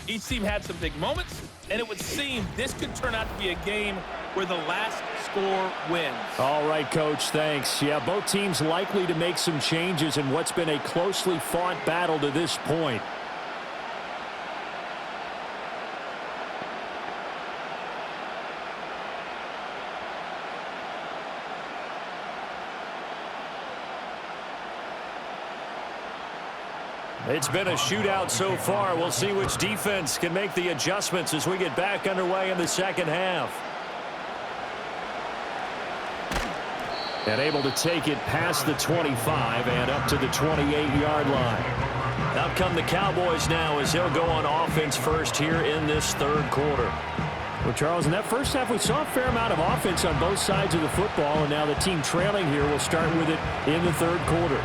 Each team had some big moments, and it would seem this could turn out to be a game where the last score wins. All right, Coach, thanks. Yeah, both teams likely to make some changes in what's been a closely fought battle to this point. It's been a shootout so far. We'll see which defense can make the adjustments as we get back underway in the second half. And able to take it past the 25 and up to the 28-yard line. Out come the Cowboys now as they'll go on offense first here in this third quarter. Well, Charles, in that first half, we saw a fair amount of offense on both sides of the football, and now the team trailing here will start with it in the third quarter.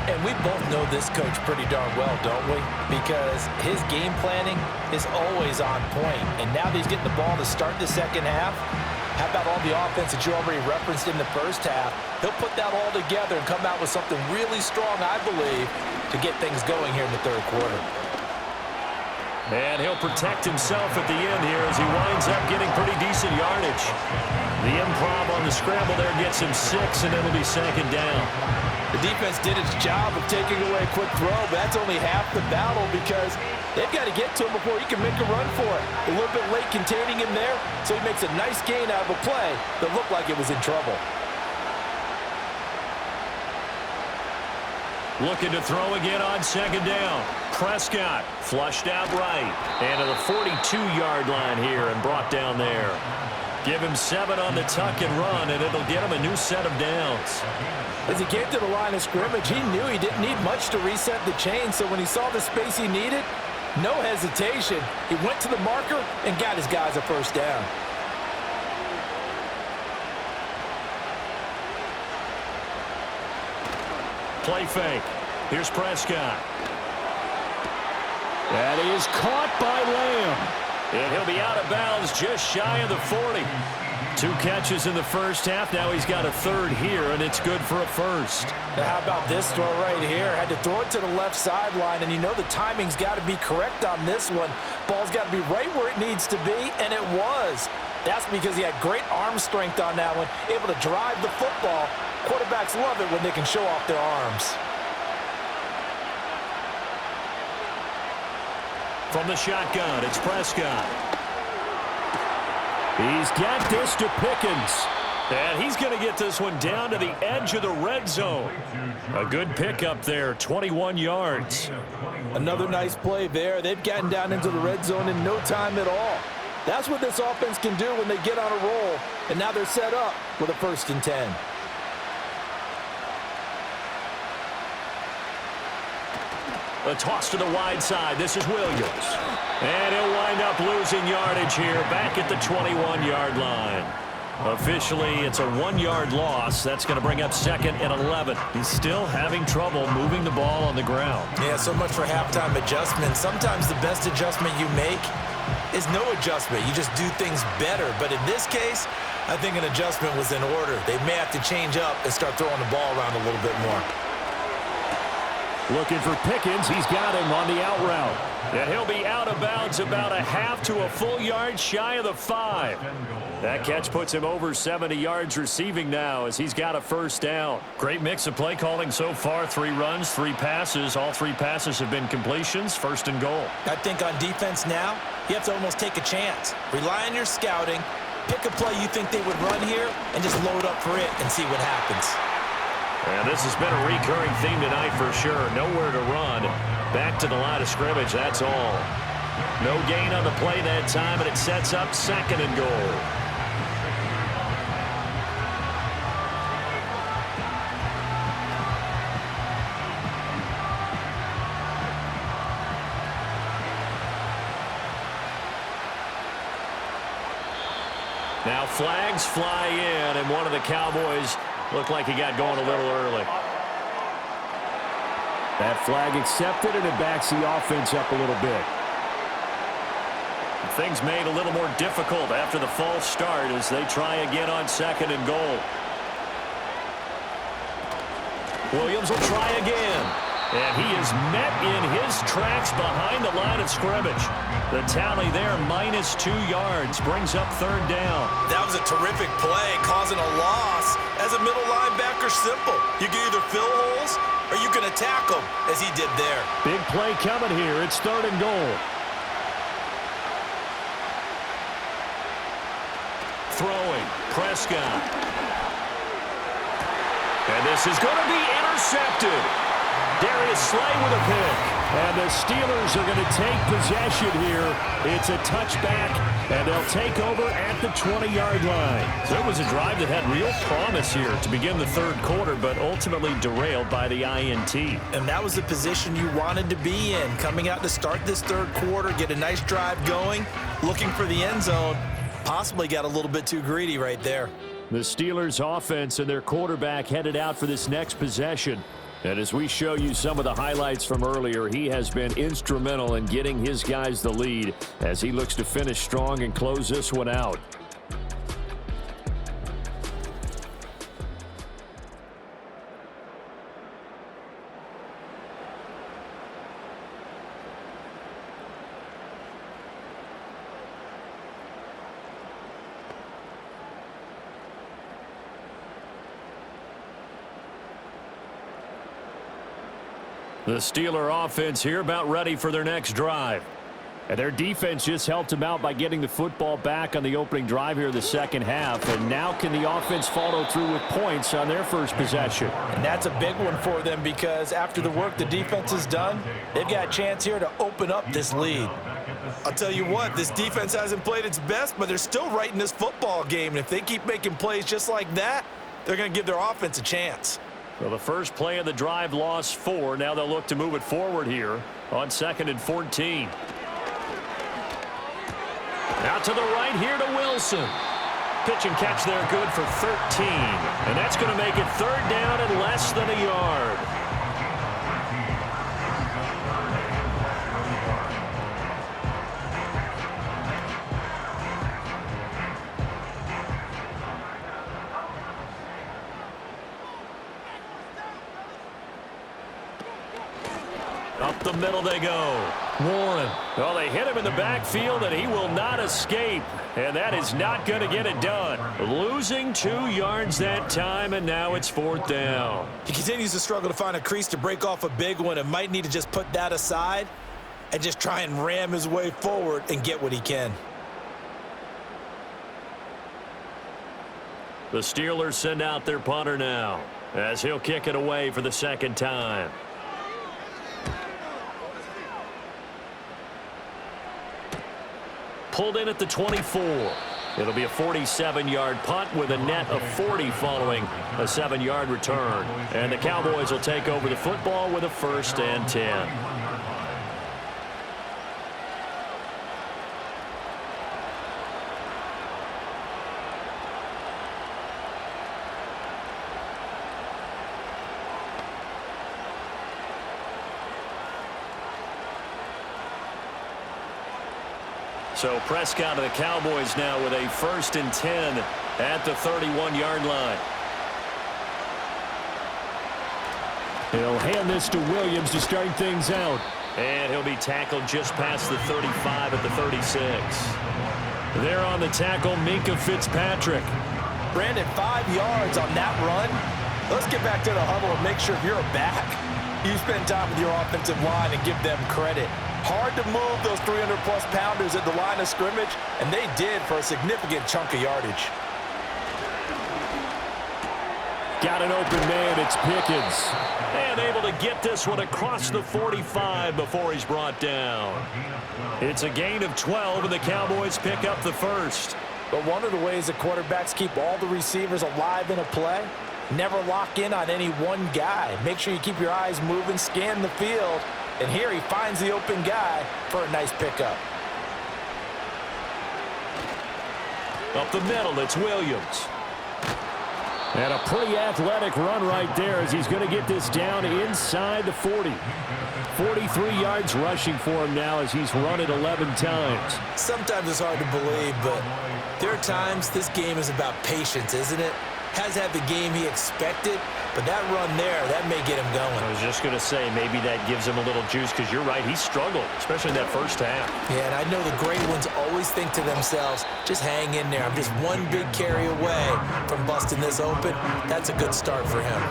And we both know this coach pretty darn well, don't we? Because his game planning is always on point. And now that he's getting the ball to start the second half, how about all the offense that you already referenced in the first half? He'll put that all together and come out with something really strong, I believe, to get things going here in the third quarter. And he'll protect himself at the end here as he winds up getting pretty decent yardage. The improv on the scramble there gets him 6, and it'll be second down. The defense did its job of taking away a quick throw, but that's only half the battle because they've got to get to him before he can make a run for it. A little bit late containing him there, so he makes a nice gain out of a play that looked like it was in trouble. Looking to throw again on second down. Prescott flushed out right. And to the 42-yard line here and brought down there. Give him 7 on the tuck and run, and it'll get him a new set of downs. As he came to the line of scrimmage, he knew he didn't need much to reset the chain, so when he saw the space he needed, no hesitation. He went to the marker and got his guys a first down. Play fake. Here's Prescott. That is caught by Lamb. And he'll be out of bounds just shy of the 40. 2 catches in the first half. Now he's got a third here, and it's good for a first. Now how about this throw right here? Had to throw it to the left sideline, and you know the timing's got to be correct on this one. Ball's got to be right where it needs to be, and it was. That's because he had great arm strength on that one, able to drive the football. Quarterbacks love it when they can show off their arms. From the shotgun, it's Prescott. He's got this to Pickens. And he's going to get this one down to the edge of the red zone. A good pickup there, 21 yards. Another nice play there. They've gotten down into the red zone in no time at all. That's what this offense can do when they get on a roll. And now they're set up with a 1st and 10. A toss to the wide side. This is Williams. And he'll wind up losing yardage here back at the 21-yard line. Officially, it's a 1-yard loss. That's going to bring up 2nd and 11. He's still having trouble moving the ball on the ground. Yeah, so much for halftime adjustment. Sometimes the best adjustment you make is no adjustment. You just do things better. But in this case, I think an adjustment was in order. They may have to change up and start throwing the ball around a little bit more. Looking for Pickens. He's got him on the out route. And he'll be out of bounds about a half to a full yard shy of the 5. That catch puts him over 70 yards receiving now as he's got a first down. Great mix of play calling so far. 3 runs, 3 passes. All 3 passes have been completions. 1st and goal. I think on defense now, you have to almost take a chance. Rely on your scouting. Pick a play you think they would run here and just load up for it and see what happens. And this has been a recurring theme tonight for sure. Nowhere to run. Back to the line of scrimmage, that's all. No gain on the play that time, and it sets up 2nd and goal. Now flags fly in, and one of the Cowboys looked like he got going a little early. That flag accepted, and it backs the offense up a little bit. Things made a little more difficult after the false start as they try again on 2nd and goal. Williams will try again. And he is met in his tracks behind the line of scrimmage. The tally there, -2 yards, brings up third down. That was a terrific play, causing a loss. As a middle linebacker, simple. You can either fill holes or you can attack them, as he did there. Big play coming here. It's third and goal. Throwing, Prescott. And this is going to be intercepted. Darius Slay with a pick. And the Steelers are going to take possession here. It's a touchback, and they'll take over at the 20-yard line. So it was a drive that had real promise here to begin the third quarter, but ultimately derailed by the INT. And that was the position you wanted to be in, coming out to start this third quarter, get a nice drive going, looking for the end zone. Possibly got a little bit too greedy right there. The Steelers offense and their quarterback headed out for this next possession. And as we show you some of the highlights from earlier, he has been instrumental in getting his guys the lead as he looks to finish strong and close this one out. The Steeler offense here about ready for their next drive. And their defense just helped them out by getting the football back on the opening drive here in the second half. And now can the offense follow through with points on their first possession? And that's a big one for them because after the work the defense has done, they've got a chance here to open up this lead. I'll tell you what, this defense hasn't played its best, but they're still right in this football game. And if they keep making plays just like that, they're going to give their offense a chance. Well, the first play of the drive lost 4. Now they'll look to move it forward here on 2nd and 14. Out to the right here to Wilson. Pitch and catch there good for 13. And that's going to make it third down and less than a yard. Up the middle they go. Warren. Well, they hit him in the backfield, and he will not escape. And that is not going to get it done. Losing 2 yards that time, and now it's fourth down. He continues to struggle to find a crease to break off a big one and might need to just put that aside and just try and ram his way forward and get what he can. The Steelers send out their punter now as he'll kick it away for the second time. Pulled in at the 24. It'll be a 47-yard punt with a net of 40 following a 7-yard return. And the Cowboys will take over the football with a 1st and 10. So Prescott of the Cowboys now with a 1st and 10 at the 31-yard line. He'll hand this to Williams to start things out. And he'll be tackled just past the 35 at the 36. There on the tackle, Minkah Fitzpatrick. Brandon, 5 yards on that run. Let's get back to the huddle and make sure you're back. You spend time with your offensive line and give them credit. Hard to move those 300-plus pounders at the line of scrimmage, and they did for a significant chunk of yardage. Got an open man, it's Pickens. And able to get this one across the 45 before he's brought down. It's a gain of 12, and the Cowboys pick up the first. But one of the ways the quarterbacks keep all the receivers alive in a play, never lock in on any one guy. Make sure you keep your eyes moving, scan the field. And here he finds the open guy for a nice pickup. Up the middle, it's Williams. And a pretty athletic run right there as he's going to get this down inside the 40. 43 yards rushing for him now as he's run it 11 times. Sometimes it's hard to believe, but there are times this game is about patience, isn't it? has had the game he expected, but that run there, that may get him going. I was just going to say, maybe that gives him a little juice, because you're right, he struggled, especially in that first half. Yeah, and I know the great ones always think to themselves, just hang in there. I'm just one big carry away from busting this open. That's a good start for him.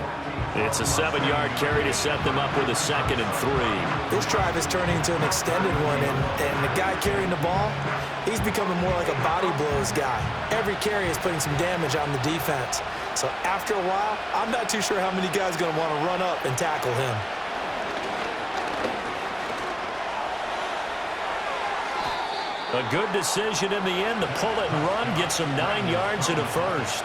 It's a 7-yard carry to set them up with a 2nd and 3. This drive is turning into an extended one, and the guy carrying the ball, he's becoming more like a body blows guy. Every carry is putting some damage on the defense. So after a while, I'm not too sure how many guys are going to want to run up and tackle him. A good decision in the end. The pull it and run gets him 9 yards and a first.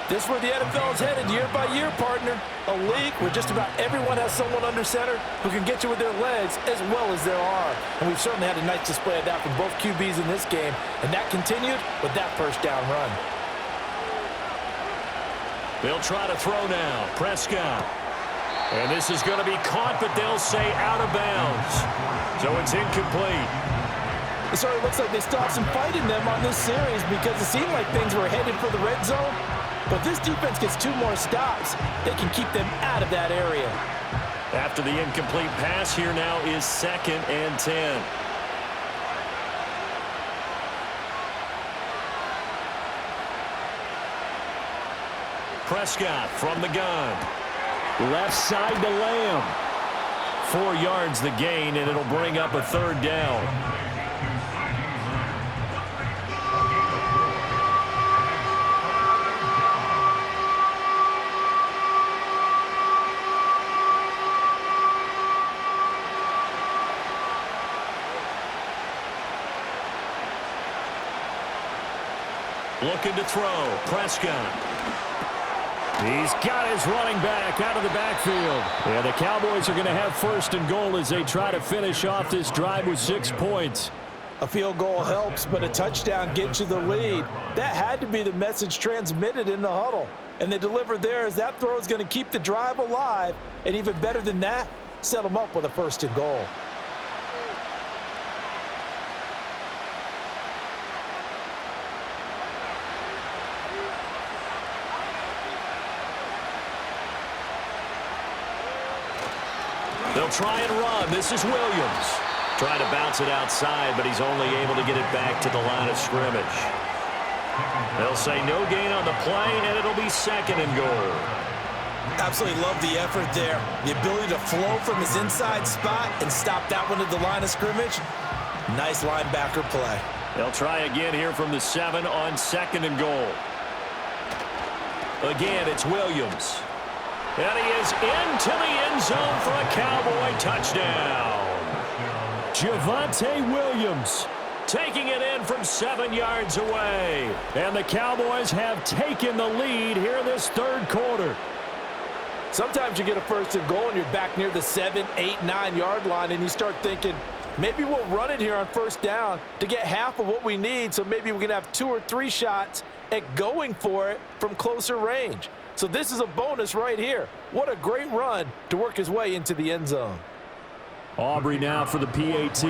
This is where the NFL is headed year by year, partner. A league where just about everyone has someone under center who can get you with their legs as well as their arm. And we've certainly had a nice display of that from both QBs in this game. And that continued with that first down run. They'll try to throw now. Prescott. And this is going to be caught, but they'll say out of bounds. So it's incomplete. It certainly looks like they stopped some fight in them on this series because it seemed like things were headed for the red zone. But this defense gets 2 more stops. They can keep them out of that area. After the incomplete pass, here now is 2nd and 10. Prescott from the gun. Left side to Lamb. 4 yards the gain, and it'll bring up a 3rd down. Looking to throw. Prescott. He's got his running back out of the backfield. Yeah, the Cowboys are going to have 1st and goal as they try to finish off this drive with 6 points. A field goal helps, but a touchdown gets you the lead. That had to be the message transmitted in the huddle. And they delivered there as that throw is going to keep the drive alive. And even better than that, set them up with a 1st and goal. They'll try and run. This is Williams. Trying to bounce it outside, but he's only able to get it back to the line of scrimmage. They'll say no gain on the play, and it'll be 2nd and goal. Absolutely love the effort there. The ability to flow from his inside spot and stop that one at the line of scrimmage. Nice linebacker play. They'll try again here from the 7 on 2nd and goal. Again, it's Williams. And he is into the end zone for a Cowboy touchdown. Javonte Williams taking it in from 7 yards away. And the Cowboys have taken the lead here in this 3rd quarter. Sometimes you get a 1st and goal and you're back near the 7, 8, 9 yard line and you start thinking, maybe we'll run it here on 1st down to get half of what we need, so maybe we can have 2 or 3 shots at going for it from closer range. So this is a bonus right here. What a great run to work his way into the end zone. Aubrey now for the PAT.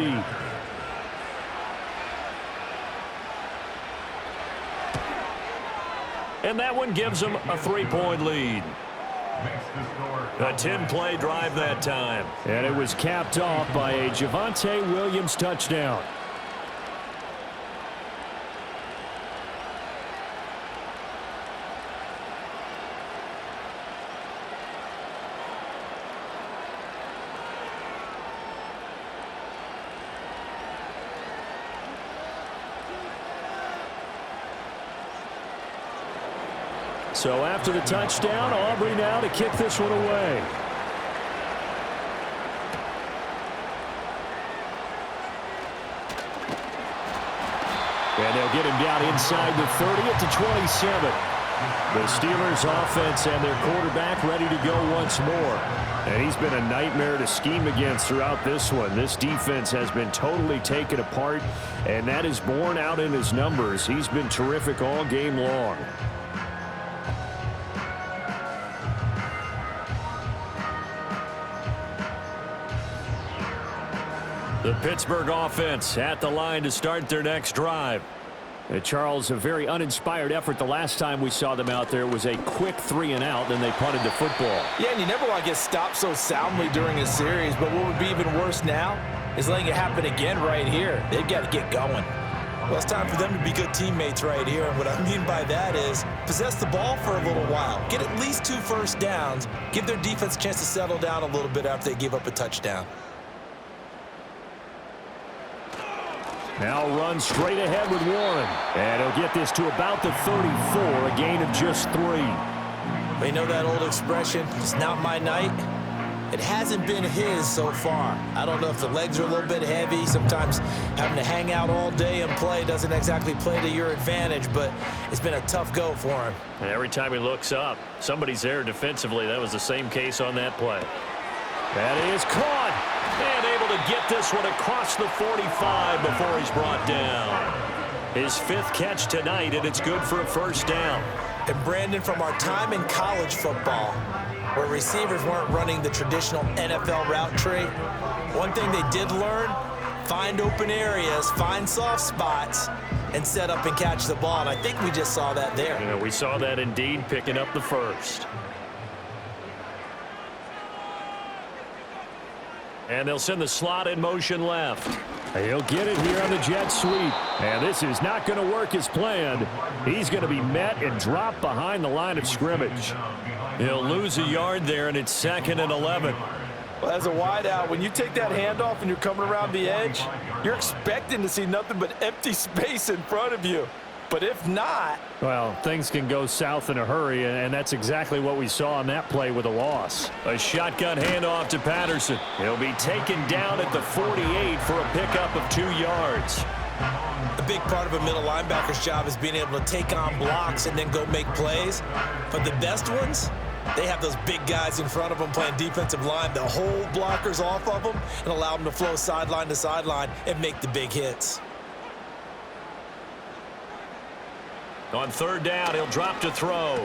And that one gives them a 3-point lead. A 10-play drive that time. And it was capped off by a Javonte Williams touchdown. So after the touchdown, Aubrey now to kick this one away. And they'll get him down inside the 30 at the 27. The Steelers offense and their quarterback ready to go once more. And he's been a nightmare to scheme against throughout this one. This defense has been totally taken apart, and that is borne out in his numbers. He's been terrific all game long. The Pittsburgh offense at the line to start their next drive. Charles, a very uninspired effort the last time we saw them out there. It was a quick 3-and-out, then they punted the football. Yeah, and you never want to get stopped so soundly during a series, but what would be even worse now is letting it happen again right here. They've got to get going. Well, it's time for them to be good teammates right here, and what I mean by that is possess the ball for a little while, get at least 2 first downs, give their defense a chance to settle down a little bit after they give up a touchdown. Now run straight ahead with Warren. And he'll get this to about the 34, a gain of just 3. You know that old expression, it's not my night? It hasn't been his so far. I don't know if the legs are a little bit heavy. Sometimes having to hang out all day and play doesn't exactly play to your advantage, but it's been a tough go for him. And every time he looks up, somebody's there defensively. That was the same case on that play. That is caught. And able to get this one across the 45 before he's brought down. His 5th catch tonight, and it's good for a first down. And Brandon, from our time in college football, where receivers weren't running the traditional NFL route tree, one thing they did learn, find open areas, find soft spots, and set up and catch the ball. And I think we just saw that there. Yeah, we saw that indeed, picking up the first. And they'll send the slot in motion left. He'll get it here on the jet sweep. And this is not going to work as planned. He's going to be met and dropped behind the line of scrimmage. He'll lose a yard there, and it's 2nd and 11. Well, as a wideout, when you take that handoff and you're coming around the edge, you're expecting to see nothing but empty space in front of you. But if not... well, things can go south in a hurry, and that's exactly what we saw on that play with a loss. A shotgun handoff to Patterson. He'll be taken down at the 48 for a pickup of 2 yards. A big part of a middle linebacker's job is being able to take on blocks and then go make plays. But the best ones, they have those big guys in front of them playing defensive line that hold blockers off of them and allow them to flow sideline to sideline and make the big hits. On 3rd down, he'll drop to throw.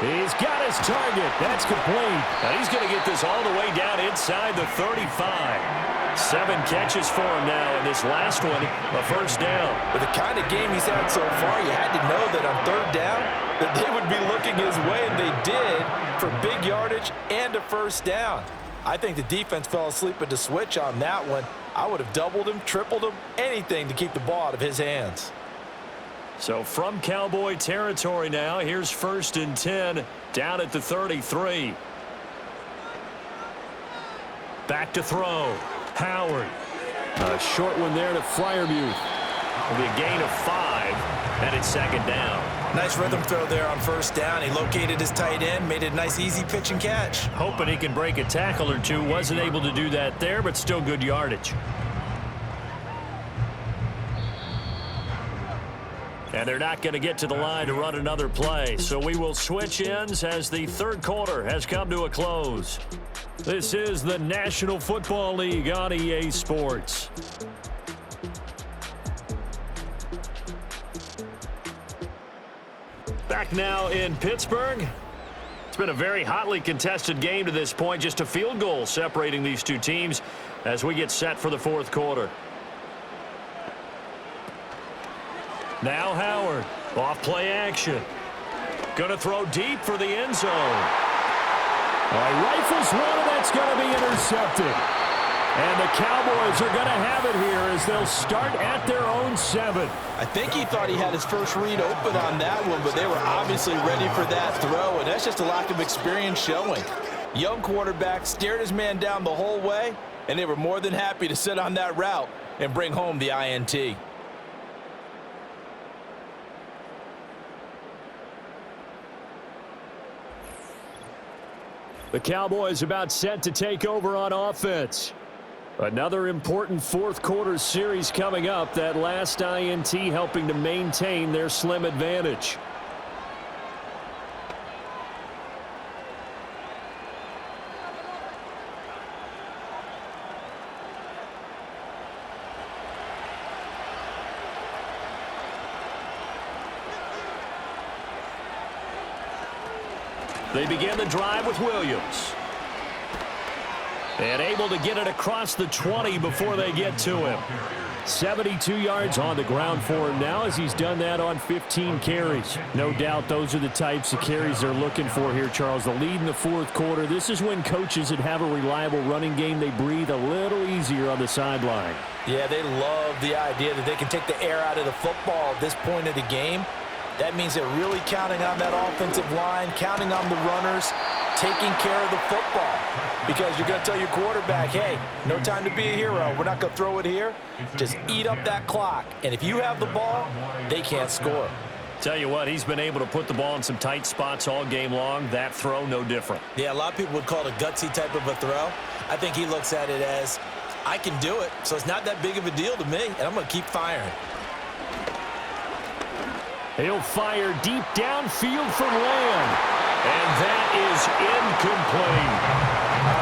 He's got his target. That's complete. And he's going to get this all the way down inside the 35. 7 catches for him now, and this last one, a first down. With the kind of game he's had so far, you had to know that on 3rd down, that they would be looking his way, and they did, for big yardage and a first down. I think the defense fell asleep at the switch on that one. I would have doubled him, tripled him, anything to keep the ball out of his hands. So from Cowboy territory now, here's 1st and 10 down at the 33. Back to throw. Howard. A short one there to Freiermuth. It'll be a gain of 5, and it's 2nd down. Nice rhythm throw there on 1st down. He located his tight end, made it a nice easy pitch and catch. Hoping he can break a tackle or two. Wasn't able to do that there, but still good yardage. And they're not going to get to the line to run another play. So we will switch ends as the 3rd quarter has come to a close. This is the National Football League on EA Sports. Back now in Pittsburgh. It's been a very hotly contested game to this point. Just a field goal separating these two teams as we get set for the 4th quarter. Now Howard, off play action. Going to throw deep for the end zone. Rifles one, and that's going to be intercepted. And the Cowboys are going to have it here as they'll start at their own 7. I think he thought he had his first read open on that one, but they were obviously ready for that throw, and that's just a lack of experience showing. Young quarterback stared his man down the whole way, and they were more than happy to sit on that route and bring home the INT. The Cowboys about set to take over on offense. Another important 4th quarter series coming up. That last INT helping to maintain their slim advantage. They begin the drive with Williams. And able to get it across the 20 before they get to him. 72 yards on the ground for him now as he's done that on 15 carries. No doubt those are the types of carries they're looking for here, Charles. The lead in the fourth quarter. This is when coaches that have a reliable running game, they breathe a little easier on the sideline. Yeah, they love the idea that they can take the air out of the football at this point of the game. That means they're really counting on that offensive line, counting on the runners, taking care of the football. Because you're going to tell your quarterback, hey, no time to be a hero. We're not going to throw it here. Just eat up that clock. And if you have the ball, they can't score. Tell you what, he's been able to put the ball in some tight spots all game long. That throw, no different. Yeah, a lot of people would call it a gutsy type of a throw. I think he looks at it as, I can do it, so it's not that big of a deal to me, and I'm going to keep firing. He'll fire deep downfield for Lamb. And that is incomplete.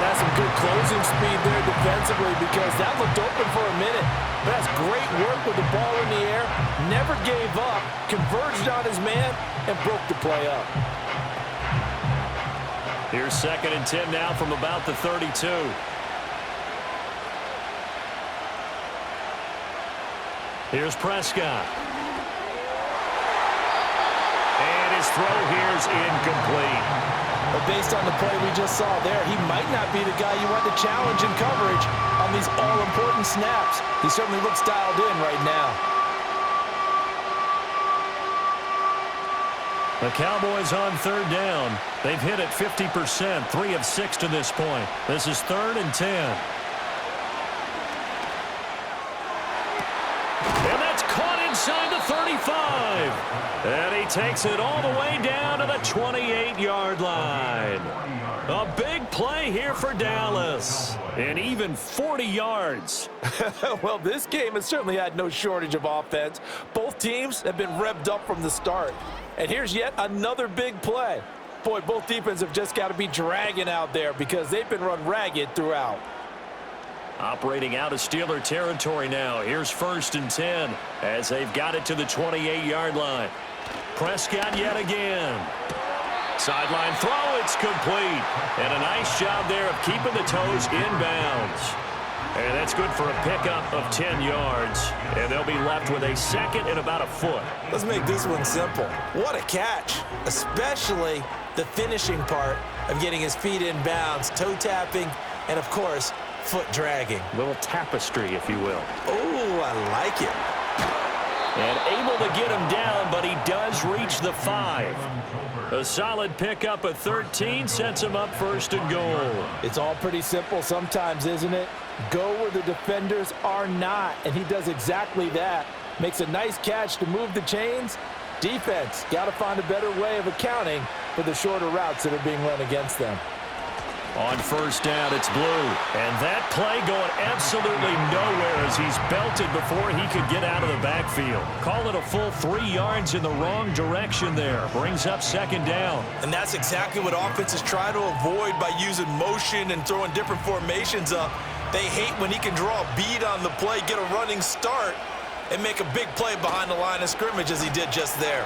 That's some good closing speed there defensively because that looked open for a minute. But that's great work with the ball in the air. Never gave up, converged on his man, and broke the play up. Here's 2nd and 10 now from about the 32. Here's Prescott. And his throw here's incomplete. But based on the play we just saw there, he might not be the guy you want to challenge in coverage on these all-important snaps. He certainly looks dialed in right now. The Cowboys on 3rd down. They've hit it 50%, 3 of 6 to this point. This is 3rd and 10. And that's caught inside the 35. And he takes it all the way down to the 28-yard line. A big play here for Dallas. And even 40 yards. Well, this game has certainly had no shortage of offense. Both teams have been revved up from the start. And here's yet another big play. Boy, both defenses have just got to be dragging out there because they've been run ragged throughout. Operating out of Steeler territory now. Here's 1st and 10 as they've got it to the 28-yard line. Prescott yet again. Sideline throw, it's complete. And a nice job there of keeping the toes inbounds. And that's good for a pickup of 10 yards. And they'll be left with a 2nd and about a foot. Let's make this one simple. What a catch, especially the finishing part of getting his feet in bounds, toe tapping, and of course, foot dragging. Little tapestry, if you will. Oh, I like it. And able to get him down, but he does reach the 5. A solid pickup of 13 sets him up 1st and goal. It's all pretty simple sometimes, isn't it? Go where the defenders are not, and he does exactly that. Makes a nice catch to move the chains. Defense, got to find a better way of accounting for the shorter routes that are being run against them. On 1st down, it's Blue. And that play going absolutely nowhere as he's belted before he could get out of the backfield. Call it a full 3 yards in the wrong direction there. Brings up 2nd down. And that's exactly what offenses try to avoid by using motion and throwing different formations up. They hate when he can draw a bead on the play, get a running start, and make a big play behind the line of scrimmage as he did just there.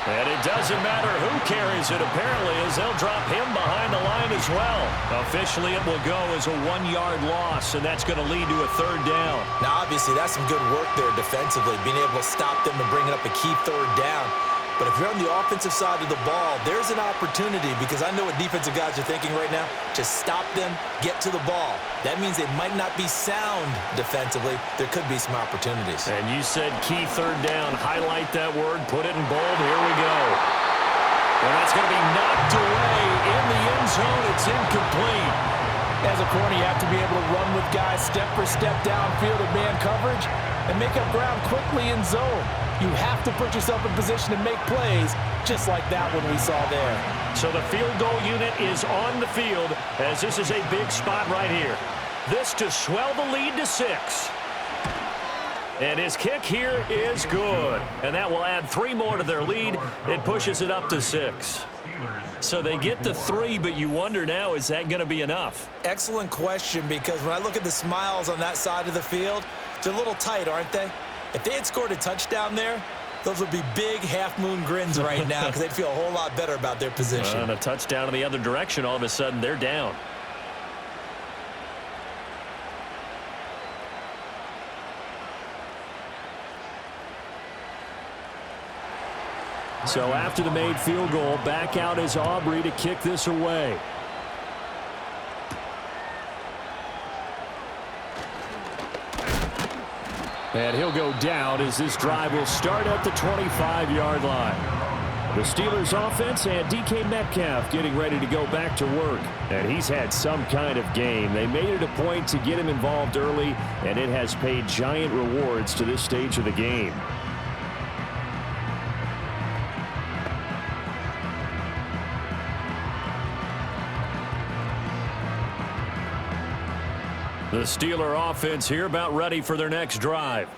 And it doesn't matter who carries it, apparently, as they'll drop him behind the line as well. Officially, it will go as a 1-yard loss, and that's going to lead to a 3rd down. Now, obviously, that's some good work there defensively, being able to stop them and bringing up a key 3rd down. But if you're on the offensive side of the ball, there's an opportunity because I know what defensive guys are thinking right now. Just stop them, get to the ball. That means they might not be sound defensively. There could be some opportunities. And you said key 3rd down. Highlight that word. Put it in bold. Here we go. And that's going to be knocked away in the end zone. It's incomplete. As a corner, you have to be able to run with guys step for step downfield of man coverage and make up ground quickly in zone. You have to put yourself in position to make plays just like that one we saw there. So the field goal unit is on the field as this is a big spot right here. This to swell the lead to 6. And his kick here is good. And that will add 3 more to their lead. It pushes it up to 6. So they get the 3, but you wonder now, is that going to be enough? Excellent question, because when I look at the smiles on that side of the field, they're a little tight, aren't they? If they had scored a touchdown there, those would be big half-moon grins right now because they'd feel a whole lot better about their position. And a touchdown in the other direction, all of a sudden, they're down. So after the made field goal, back out is Aubrey to kick this away. And he'll go down as this drive will start at the 25-yard line. The Steelers offense and DK Metcalf getting ready to go back to work. And he's had some kind of game. They made it a point to get him involved early, and it has paid giant rewards to this stage of the game. The Steeler offense here about ready for their next drive.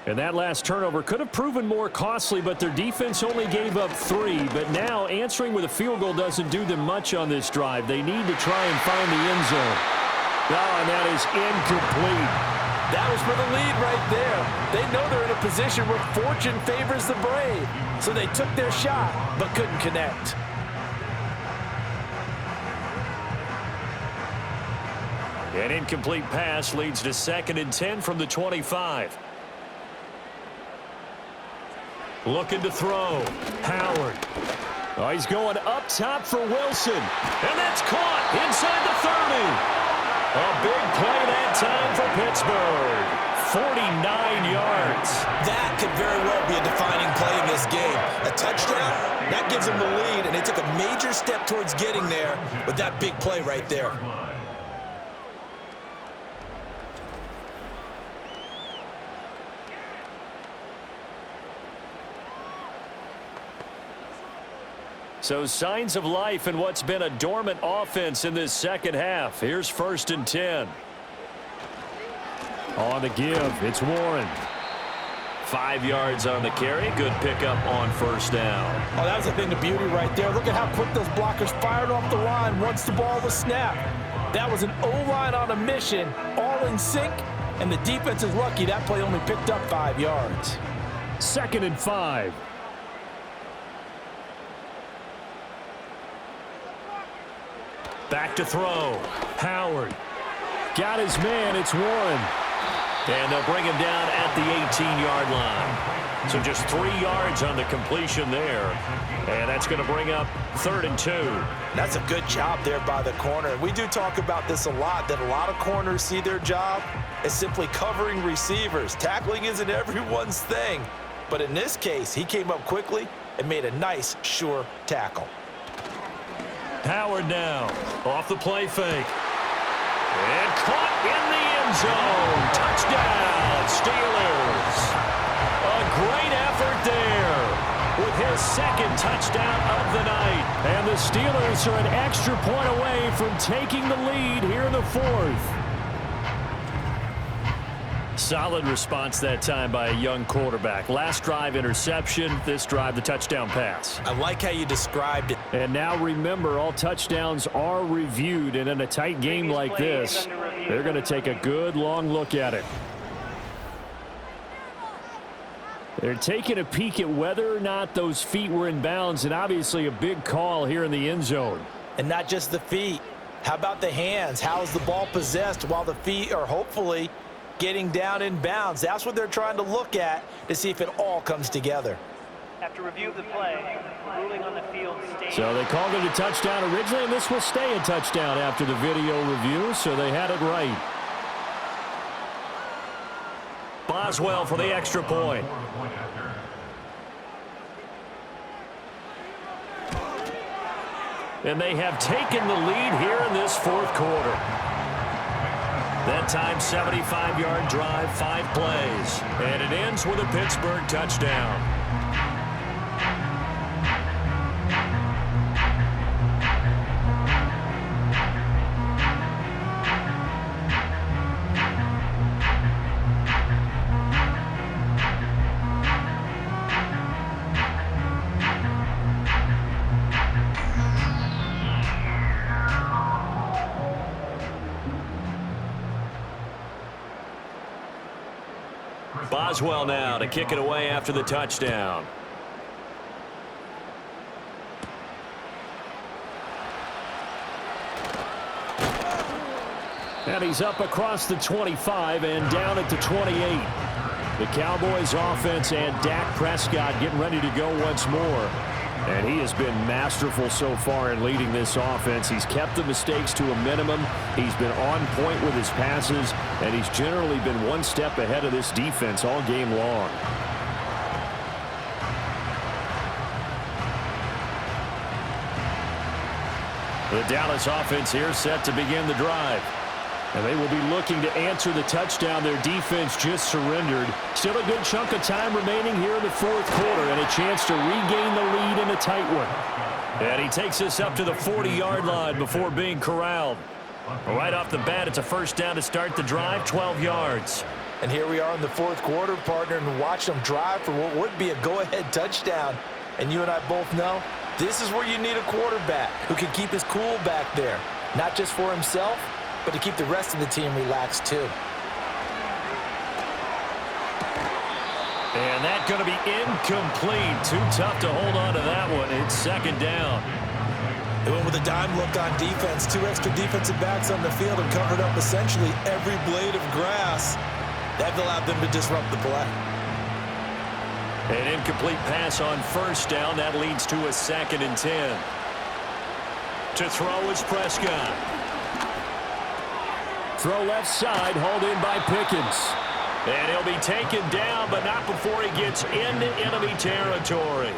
And that last turnover could have proven more costly, but their defense only gave up 3. But now answering with a field goal doesn't do them much on this drive. They need to try and find the end zone. Oh, and that is incomplete. That was for the lead right there. They know they're in a position where fortune favors the brave. So they took their shot, but couldn't connect. An incomplete pass leads to 2nd and 10 from the 25. Looking to throw. Howard. Oh, he's going up top for Wilson. And that's caught inside the 30. A big play that time for Pittsburgh. 49 yards. That could very well be a defining play in this game. A touchdown, that gives them the lead, and they took a major step towards getting there with that big play right there. So signs of life in what's been a dormant offense in this second half. Here's 1st and 10. On the give, it's Warren. 5 yards on the carry. Good pickup on 1st down. Oh, that was a thing of beauty right there. Look at how quick those blockers fired off the line once the ball was snapped. That was an O-line on a mission, all in sync, and the defense is lucky that play only picked up 5 yards. 2nd and 5. Back to throw. Howard. Got his man. It's Warren. And they'll bring him down at the 18-yard line. So just 3 yards on the completion there. And that's going to bring up 3rd and 2. That's a good job there by the corner. We do talk about this a lot, that a lot of corners see their job as simply covering receivers. Tackling isn't everyone's thing. But in this case, he came up quickly and made a nice, sure tackle. Howard now, off the play fake. And caught in the end zone. Touchdown, Steelers. A great effort there with his 2nd touchdown of the night. And the Steelers are an extra point away from taking the lead here in the 4th. Solid response that time by a young quarterback. Last drive, interception. This drive, the touchdown pass. I like how you described it. And now remember, all touchdowns are reviewed. And in a tight game like this, they're going to take a good long look at it. They're taking a peek at whether or not those feet were in bounds, and obviously a big call here in the end zone. And not just the feet. How about the hands? How is the ball possessed while the feet are hopefully getting down in bounds? That's what they're trying to look at to see if it all comes together. After review of the play, ruling on the field stays. So they called it a touchdown originally, and this will stay a touchdown after the video review, so they had it right. Boswell for the extra point. And they have taken the lead here in this 4th quarter. That time, 75-yard drive, 5 plays. And it ends with a Pittsburgh touchdown. Boswell now to kick it away after the touchdown. And he's up across the 25 and down at the 28. The Cowboys offense and Dak Prescott getting ready to go once more. And he has been masterful so far in leading this offense. He's kept the mistakes to a minimum. He's been on point with his passes, and he's generally been one step ahead of this defense all game long. The Dallas offense here set to begin the drive. And they will be looking to answer the touchdown their defense just surrendered. Still a good chunk of time remaining here in the fourth quarter and a chance to regain the lead in a tight one. And he takes us up to the 40-yard line before being corralled. Right off the bat, it's a first down to start the drive, 12 yards. And here we are in the fourth quarter, partner, and watch them drive for what would be a go-ahead touchdown. And you and I both know this is where you need a quarterback who can keep his cool back there, not just for himself, but to keep the rest of the team relaxed too. And that's going to be incomplete. Too tough to hold on to that one. It's second down. They went with a dime look on defense. 2 extra defensive backs on the field and covered up essentially every blade of grass. That allowed them to disrupt the play. An incomplete pass on first down. That leads to a 2nd and 10. To throw is Prescott. Throw left side, hauled in by Pickens. And he'll be taken down, but not before he gets into enemy territory.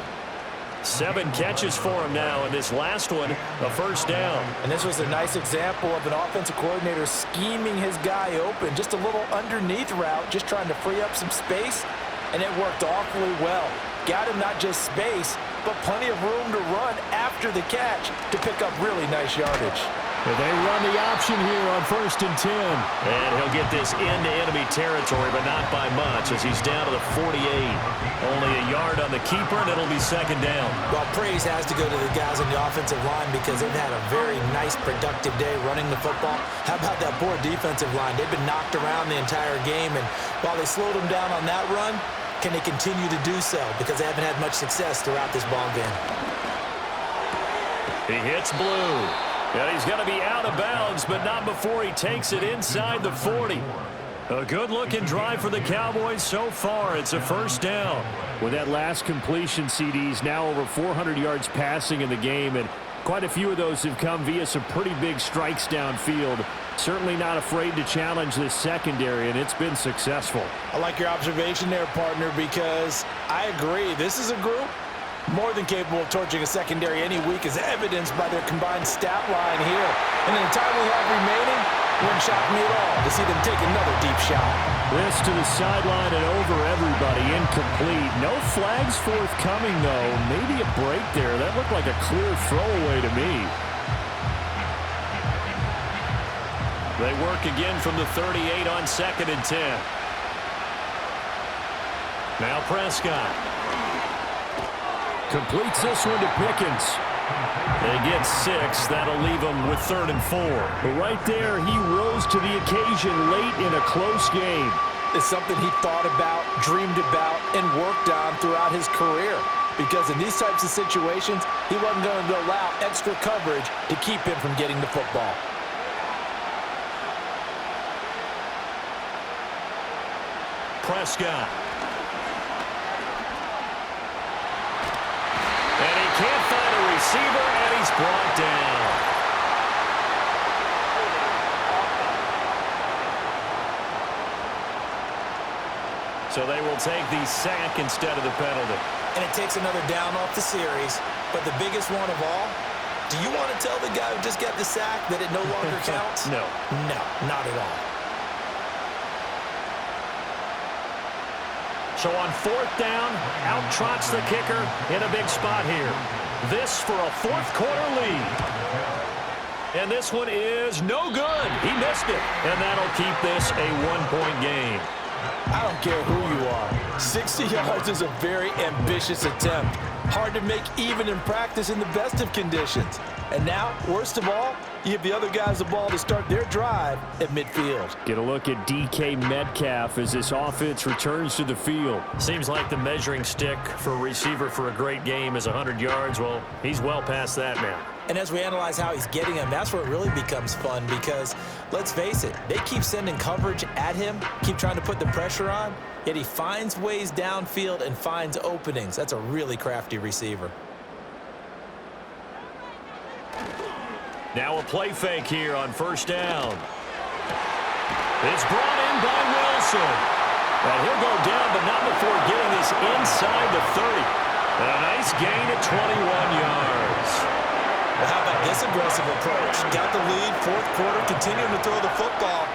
7 catches for him now, and this last one, a first down. And this was a nice example of an offensive coordinator scheming his guy open. Just a little underneath route, just trying to free up some space, and it worked awfully well. Got him not just space, but plenty of room to run after the catch to pick up really nice yardage. And they run the option here on 1st and 10. And he'll get this into enemy territory, but not by much as he's down to the 48. Only a yard on the keeper, and it'll be second down. Well, praise has to go to the guys on the offensive line because they've had a very nice, productive day running the football. How about that poor defensive line? They've been knocked around the entire game, and while they slowed them down on that run, can they continue to do so? Because they haven't had much success throughout this ball game. He hits Blue. And he's going to be out of bounds, but not before he takes it inside the 40. A good-looking drive for the Cowboys so far. It's a first down. With that last completion, CD's now over 400 yards passing in the game, and quite a few of those have come via some pretty big strikes downfield. Certainly not afraid to challenge this secondary, and it's been successful. I like your observation there, partner, because I agree. This is a group more than capable of torching a secondary any week, as evidenced by their combined stat line here. And in the time we have remaining, wouldn't shock me at all to see them take another deep shot. This to the sideline and over everybody, incomplete. No flags forthcoming, though. Maybe a break there. That looked like a clear throwaway to me. They work again from the 38 on 2nd and 10. Now Prescott. Completes this one to Pickens. They get 6. That'll leave them with 3rd and 4. But right there, he rose to the occasion late in a close game. It's something he thought about, dreamed about, and worked on throughout his career. Because in these types of situations, he wasn't going to allow extra coverage to keep him from getting the football. Prescott. And he can't find a receiver, and he's brought down. So they will take the sack instead of the penalty. And it takes another down off the series. But the biggest one of all, do you want to tell the guy who just got the sack that it no longer counts? No. No, not at all. So on 4th down, out trots the kicker in a big spot here. This for a 4th quarter lead. And this one is no good. He missed it. And that'll keep this a 1-point game. I don't care who you are. 60 yards is a very ambitious attempt. Hard to make even in practice in the best of conditions. And now, worst of all, you give the other guys the ball to start their drive at midfield. Get a look at DK Metcalf as this offense returns to the field. Seems like the measuring stick for a receiver for a great game is 100 yards. Well, he's well past that now. And as we analyze how he's getting them, that's where it really becomes fun because, let's face it, they keep sending coverage at him, keep trying to put the pressure on, yet he finds ways downfield and finds openings. That's a really crafty receiver. Now a play fake here on first down. It's brought in by Wilson. And he'll go down, but not before getting this inside the 30. And a nice gain at 21 yards. Well, how about this aggressive approach? Got the lead, fourth quarter, continuing to throw the football.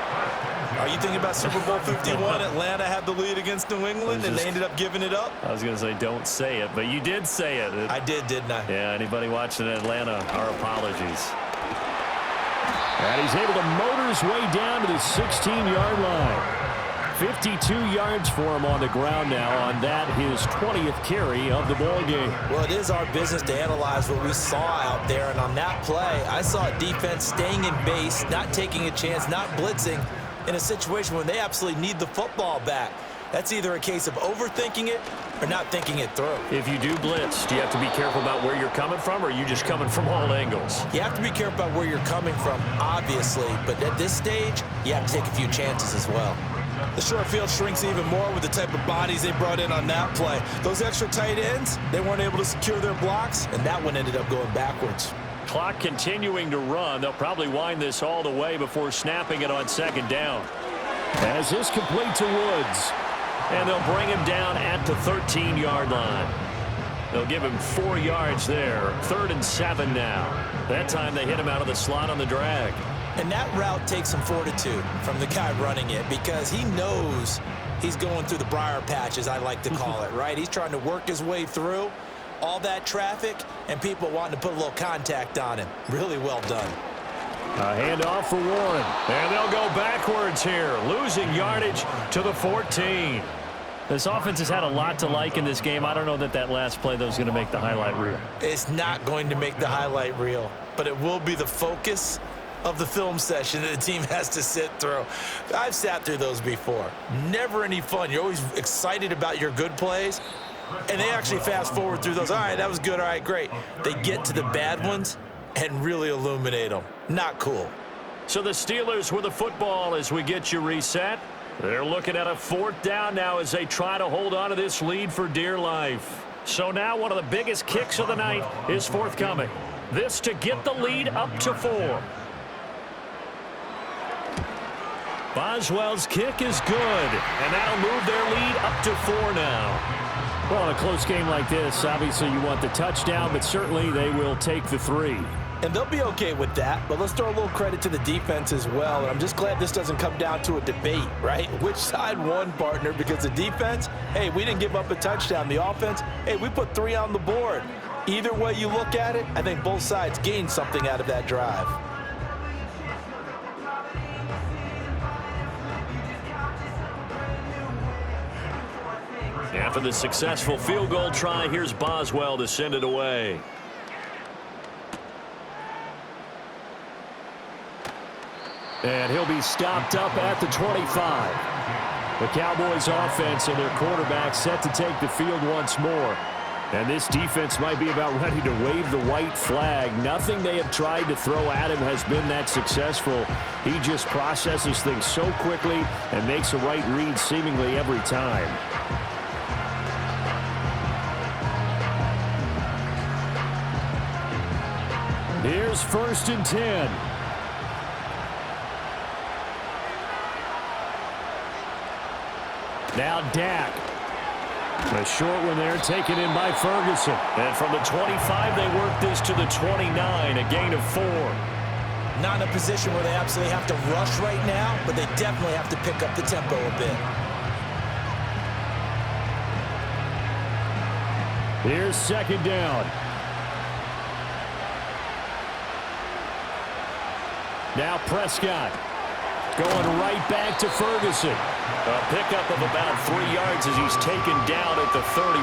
Are you thinking about Super Bowl 51? Atlanta had the lead against New England, and they ended up giving it up? I was going to say don't say it, but you did say it. I did, didn't I? Yeah, anybody watching Atlanta, our apologies. And he's able to motor his way down to the 16-yard line. 52 yards for him on the ground now on that, his 20th carry of the ball game. Well, it is our business to analyze what we saw out there, and on that play, I saw a defense staying in base, not taking a chance, not blitzing in a situation when they absolutely need the football back. That's either a case of overthinking it or not thinking it through. If you do blitz, do you have to be careful about where you're coming from, or are you just coming from all angles? You have to be careful about where you're coming from, obviously, but at this stage, you have to take a few chances as well. The short field shrinks even more with the type of bodies they brought in on that play. Those extra tight ends, they weren't able to secure their blocks, and that one ended up going backwards. Clock continuing to run. They'll probably wind this all the way before snapping it on second down. As this complete to Woods. And they'll bring him down at the 13-yard line. They'll give him 4 yards there. 3rd and 7 now. That time they hit him out of the slot on the drag. And that route takes some fortitude from the guy running it because he knows he's going through the briar patch, as I like to call it, right? He's trying to work his way through all that traffic and people wanting to put a little contact on him. Really well done. A handoff for Warren. And they'll go backwards here, losing yardage to the 14. This offense has had a lot to like in this game. I don't know that that last play, though, is going to make the highlight reel. It's not going to make the highlight reel, but it will be the focus of the film session that the team has to sit through. I've sat through those before. Never any fun. You're always excited about your good plays, and they actually fast forward through those. All right, that was good. All right, great. They get to the bad ones and really illuminate them. Not cool. So the Steelers with the football as we get you reset. They're looking at a 4th down now as they try to hold on to this lead for dear life. So now one of the biggest kicks of the night is forthcoming. This to get the lead up to 4. Boswell's kick is good, and that'll move their lead up to 4 now. Well, in a close game like this, obviously you want the touchdown, but certainly they will take the 3. And they'll be okay with that, but let's throw a little credit to the defense as well. And I'm just glad this doesn't come down to a debate, right? Which side won, partner? Because the defense, hey, we didn't give up a touchdown. The offense, hey, we put 3 on the board. Either way you look at it, I think both sides gained something out of that drive. After the successful field goal try, here's Boswell to send it away. And he'll be stopped up at the 25. The Cowboys offense and their quarterback set to take the field once more. And this defense might be about ready to wave the white flag. Nothing they have tried to throw at him has been that successful. He just processes things so quickly and makes a right read seemingly every time. Here's 1st and 10. Now Dak. A short one there taken in by Ferguson. And from the 25, they work this to the 29, a gain of 4. Not in a position where they absolutely have to rush right now, but they definitely have to pick up the tempo a bit. Here's 2nd down. Now Prescott going right back to Ferguson. A pickup of about 3 yards as he's taken down at the 31.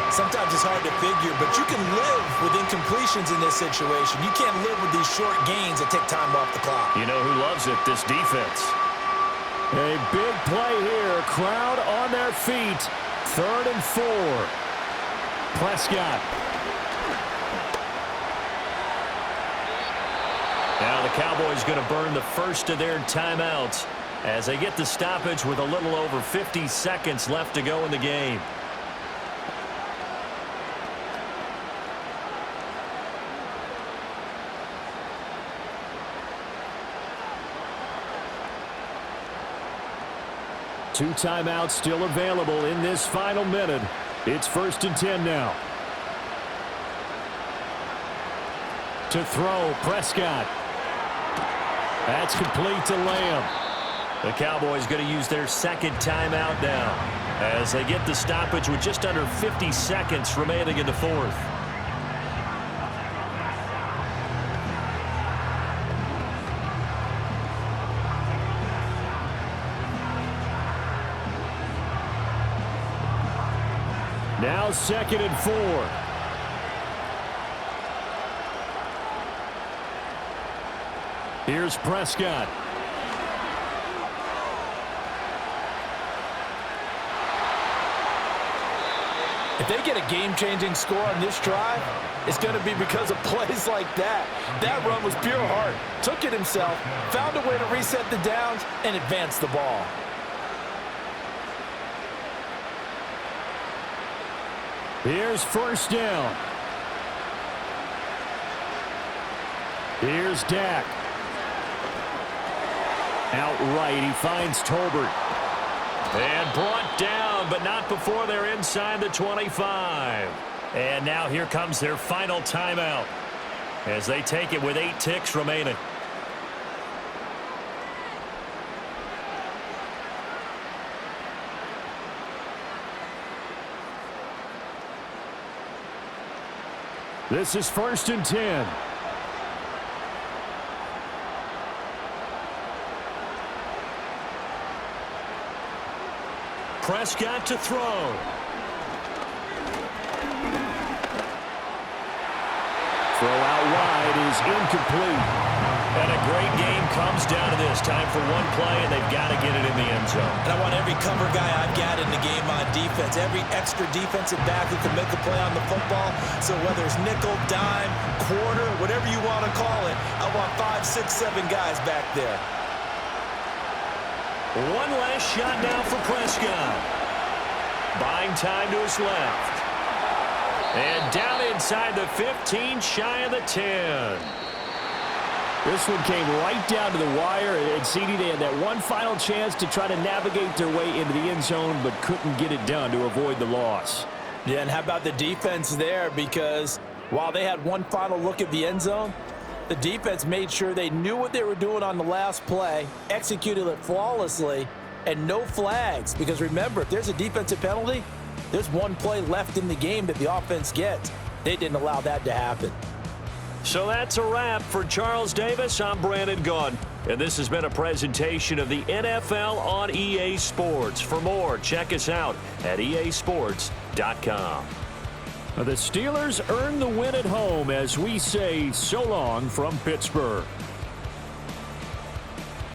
Sometimes it's hard to figure, but you can live with incompletions in this situation. You can't live with these short gains that take time off the clock. You know who loves it? This defense. A big play here. Crowd on their feet. 3rd and 4. Prescott. Cowboys going to burn the first of their timeouts as they get the stoppage with a little over 50 seconds left to go in the game. Two timeouts still available in this final minute. It's 1st and 10 now. To throw, Prescott. That's complete to Lamb. The Cowboys going to use their second timeout now as they get the stoppage with just under 50 seconds remaining in the fourth. Now 2nd and 4. Here's Prescott. If they get a game-changing score on this drive, it's going to be because of plays like that. That run was pure heart. Took it himself, found a way to reset the downs, and advance the ball. Here's 1st down. Here's Dak. Outright, he finds Tolbert. And brought down, but not before they're inside the 25. And now here comes their final timeout as they take it with 8 ticks remaining. This is 1st and 10. Prescott to throw. Throw out wide is incomplete. And a great game comes down to this. Time for one play, and they've got to get it in the end zone. And I want every cover guy I've got in the game on defense, every extra defensive back who can make a play on the football. So whether it's nickel, dime, quarter, whatever you want to call it, I want 5, 6, 7 guys back there. One last shot now for Prescott. Buying time to his left. And down inside the 15, shy of the 10. This one came right down to the wire, and CD, they had that one final chance to try to navigate their way into the end zone, but couldn't get it done to avoid the loss. Yeah, and how about the defense there? Because while they had one final look at the end zone, the defense made sure they knew what they were doing on the last play, executed it flawlessly, and no flags. Because remember, if there's a defensive penalty, there's one play left in the game that the offense gets. They didn't allow that to happen. So that's a wrap for Charles Davis. I'm Brandon Gunn, and this has been a presentation of the NFL on EA Sports. For more, check us out at easports.com. The Steelers earn the win at home as we say so long from Pittsburgh.